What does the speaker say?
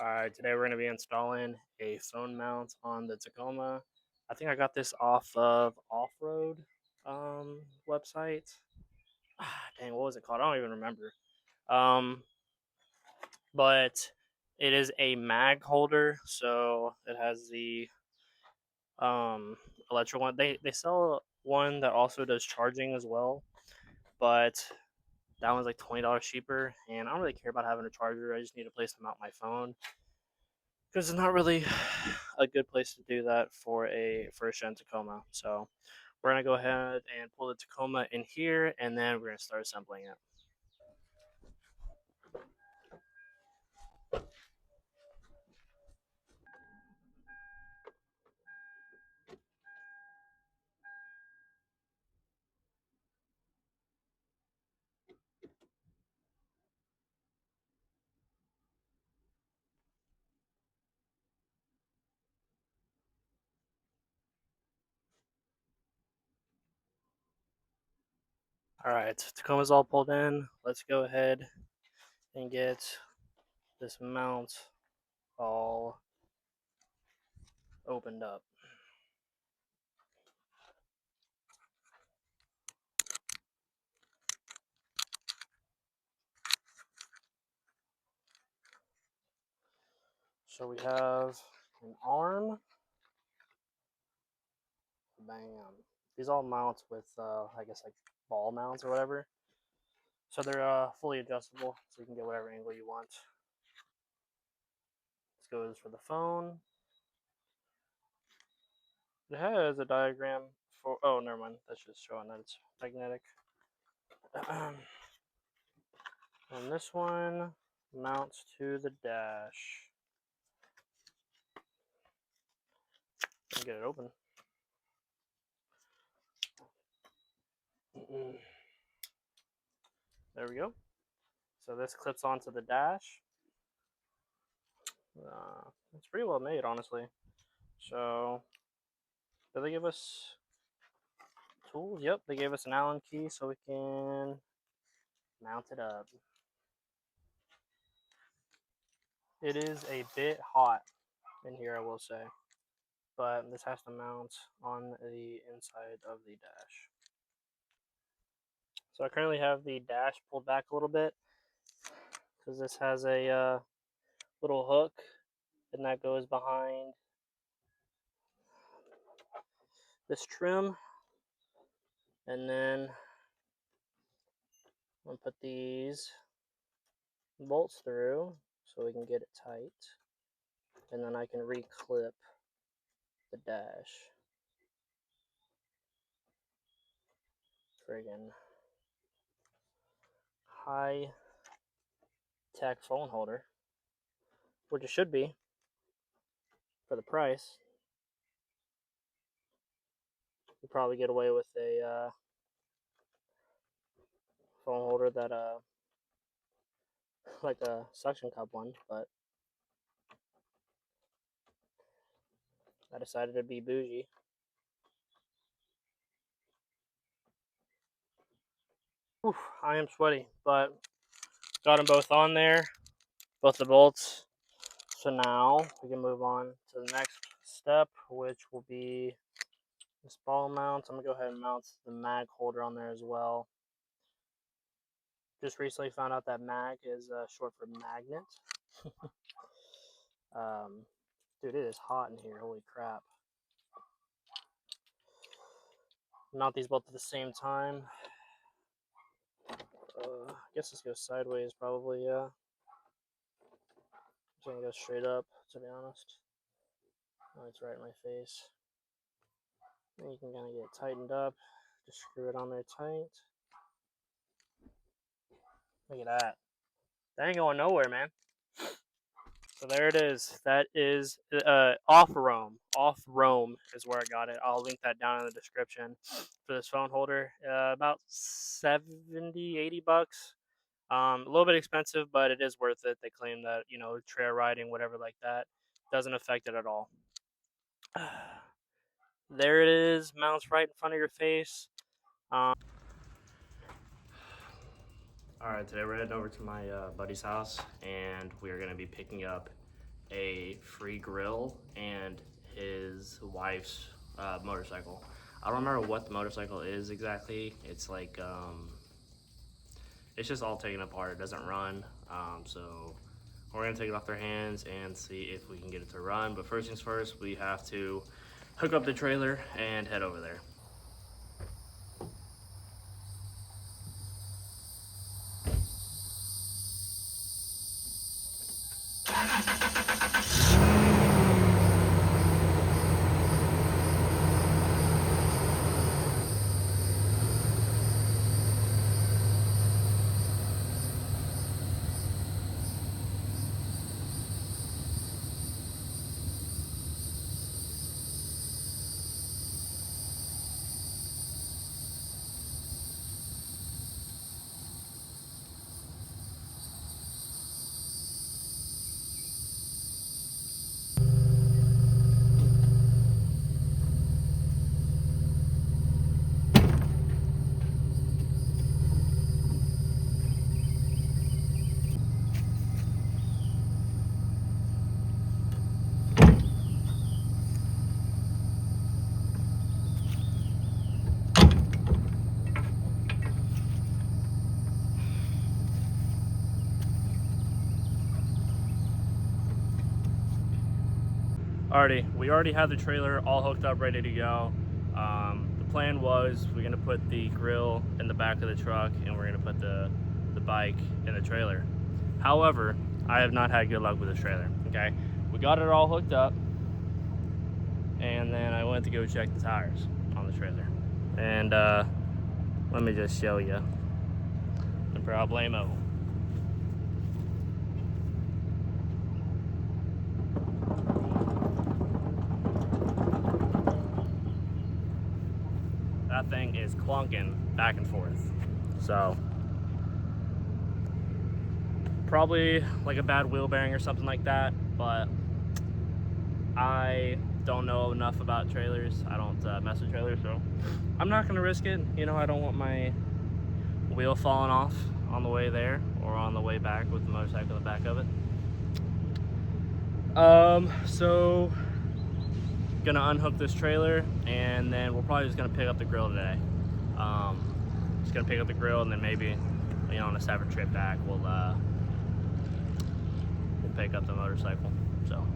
Alright, today we're going to be installing a phone mount on the Tacoma. I think I got this off of Off-Road website. Dang, what was it called? I don't even remember. Um, but it is a mag holder, so it has the um electric one. They sell one that also does charging as well, but that one's like $20 cheaper, and I don't really care about having a charger. I just need a place to mount my phone. Because it's not really a good place to do that for a first gen Tacoma. So we're gonna go ahead and pull the Tacoma in here, and then we're gonna start assembling it. All right, Tacoma's all pulled in. Let's go ahead and get this mount all opened up. So we have an arm. Bam. These all mount with, I guess, like ball mounts or whatever. So they're fully adjustable, so you can get whatever angle you want. This goes for the phone. It has a diagram for. Oh, never mind. That's just showing that it's magnetic. And this one mounts to the dash. Get it open. There we go. So this clips onto the dash. It's pretty well made, honestly. So, did they give us tools? Yep, they gave us an Allen key so we can mount it up. It is a bit hot in here, I will say, but this has to mount on the inside of the dash. So I currently have the dash pulled back a little bit because this has a little hook, and that goes behind this trim. And then I'm going to put these bolts through so we can get it tight. And then I can reclip the dash. Friggin' high tech phone holder, which it should be for the price. You probably get away with a phone holder that like a suction cup one, but I decided to be bougie. Whew, I am sweaty, but got them both on there, both the bolts. So now we can move on to the next step, which will be this ball mount. I'm gonna go ahead and mount the mag holder on there as well. Just recently found out that mag is short for magnet. Dude, it is hot in here. Holy crap. Mount these both at the same time. I guess this goes sideways probably, yeah. It's gonna go straight up, to be honest. Oh, it's right in my face. And you can kind of get it tightened up. Just screw it on there tight. Look at that. That ain't going nowhere, man. So there it is. That is off Rome. Off Rome is where I got it. I'll link that down in the description for this phone holder. About 70, 80 bucks. A little bit expensive, but it is worth it. They claim that, trail riding, whatever like that, doesn't affect it at all. There it is. Mounts right in front of your face. All right, today we're heading over to my buddy's house, and we are going to be picking up a free grill and his wife's motorcycle. I don't remember what the motorcycle is exactly. It's like it's just all taken apart. It doesn't run. So we're gonna take it off their hands and see if we can get it to run. But first things first, we have to hook up the trailer and head over there. We already had the trailer all hooked up, ready to go. The plan was we're gonna put the grill in the back of the truck and we're gonna put the bike in the trailer. However, I have not had good luck with this trailer, okay? We got it all hooked up and then I went to go check the tires on the trailer. And let me just show you the problemo. That thing is clunking back and forth. So probably like a bad wheel bearing or something like that, but I don't know enough about trailers. I don't mess with trailers, so I'm not gonna risk it. You know, I don't want my wheel falling off on the way there or on the way back with the motorcycle in the back of it. So gonna unhook this trailer and then we're probably just gonna pick up the grill today. Just gonna pick up the grill and then maybe, you know, on a separate trip back we'll pick up the motorcycle. So